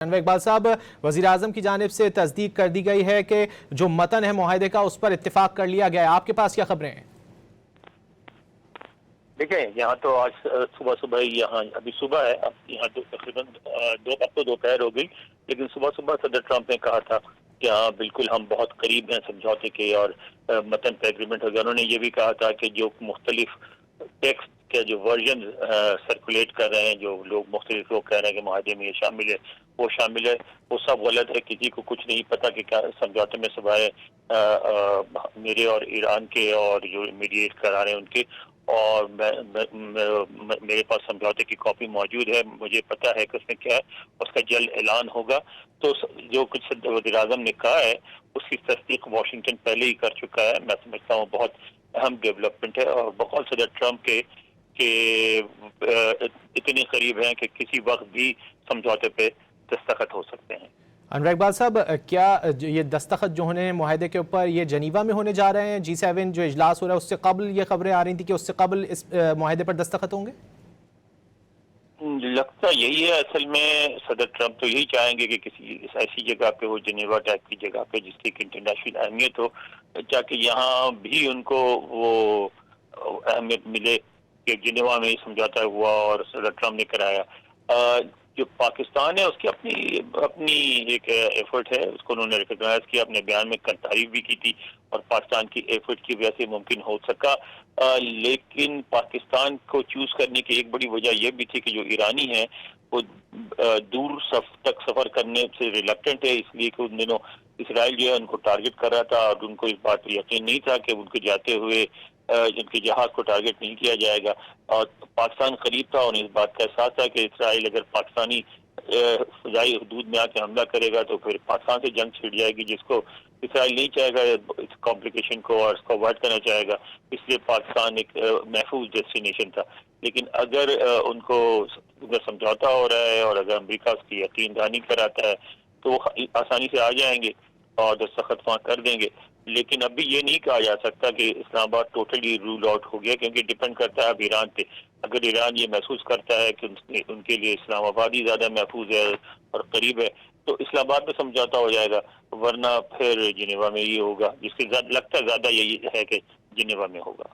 انور اقبال صاحب، وزیراعظم کی جانب سے تصدیق کر دی گئی ہے کہ جو متن ہے معاہدے کا اس پر اتفاق کر لیا گیا ہے. آپ کے پاس کیا خبریں ہیں؟ دیکھیں، یہاں تو آج صبح یہاں ابھی صبح ہے، اب یہاں تو تقریباً اب تو دوپہر ہو گئی، لیکن صبح صدر ٹرمپ نے کہا تھا کہ ہاں بالکل ہم بہت قریب ہیں سمجھوتے کے اور متن پہ ایگریمنٹ ہو گیا. انہوں نے یہ بھی کہا تھا کہ جو مختلف ٹیکسٹ کے جو ورژن سرکولیٹ کر رہے ہیں، جو لوگ مختلف لوگ کہہ رہے ہیں کہ معاہدے میں یہ شامل ہے وہ شامل ہے، وہ سب غلط ہے. کسی کو کچھ نہیں پتا کہ کیا سمجھوتے میں سوائے میرے اور ایران کے اور جو میڈیٹ کرا رہے ہیں ان کے. اور میرے پاس سمجھوتے کی کاپی موجود ہے، مجھے پتا ہے کہ اس میں کیا ہے، اس کا جلد اعلان ہوگا. تو جو کچھ وزیر اعظم نے کہا ہے اس کی تصدیق واشنگٹن پہلے ہی کر چکا ہے. میں سمجھتا ہوں بہت اہم ڈیولپمنٹ ہے اور بہت صدر ٹرمپ کے اتنے قریب ہیں کہ کسی وقت بھی سمجھوتے پہ دستخط ہو سکتے ہیں. انور اقبال صاحب، کیا یہ دستخط جو ہونے معاہدے کے اوپر یہ جنیوا میں ہونے جا رہے ہیں؟ G7 جو اجلاس ہو رہا ہے اس سے قبل یہ خبریں آ رہی تھیں کہ اس سے قبل اس معاہدے پر دستخط ہوں گے؟ لگتا یہی ہے. اصل میں صدر ٹرمپ تو یہی چاہیں گے کہ کسی ایسی جگہ پہ ہو، جنیوا ٹائپ کی جگہ پہ جس کی انٹرنیشنل اہمیت ہو، تاکہ یہاں بھی ان کو وہ اہمیت ملے کہ جنیوا میں سمجھوتا ہوا اور صدر ٹرمپ نے کرایا. جو پاکستان ہے اس کی اپنی ایک ایفرٹ ہے، اس کو انہوں نے ریکگنائز کیا، اپنے بیان میں تعریف بھی کی تھی اور پاکستان کی ایفرٹ کی وجہ سے ممکن ہو سکا. لیکن پاکستان کو چوز کرنے کی ایک بڑی وجہ یہ بھی تھی کہ جو ایرانی ہیں وہ دور تک سفر کرنے سے ریلکٹنٹ ہے، اس لیے کہ ان دنوں اسرائیل جو ہے ان کو ٹارگٹ کر رہا تھا اور ان کو اس بات پر یقین نہیں تھا کہ ان کے جاتے ہوئے جن کے جہاز کو ٹارگٹ نہیں کیا جائے گا. اور پاکستان قریب تھا اور اس بات کا احساس تھا کہ اسرائیل اگر پاکستانی فضائی حدود میں آ کے حملہ کرے گا تو پھر پاکستان سے جنگ چھڑ جائے گی، جس کو اسرائیل نہیں چاہے گا اس کمپلیکیشن کو اور اس کو اوائڈ کرنا چاہے گا. اس لیے پاکستان ایک محفوظ ڈیسٹینیشن تھا. لیکن اگر ان کو سمجھوتا ہو رہا ہے اور اگر امریکہ اس کی یقین دہانی کراتا ہے تو وہ آسانی سے آ جائیں گے اور دستخط وہاں کر دیں گے. لیکن ابھی یہ نہیں کہا جا سکتا کہ اسلام آباد ٹوٹلی رول آؤٹ ہو گیا، کیونکہ ڈپینڈ کرتا ہے اب ایران پہ. اگر ایران یہ محسوس کرتا ہے کہ ان کے لیے اسلام آباد ہی زیادہ محفوظ ہے اور قریب ہے تو اسلام آباد میں سمجھوتا ہو جائے گا، ورنہ پھر جنیوا میں ہی ہوگا، جس کے لگتا ہے زیادہ یہی ہے کہ جنیوا میں ہوگا.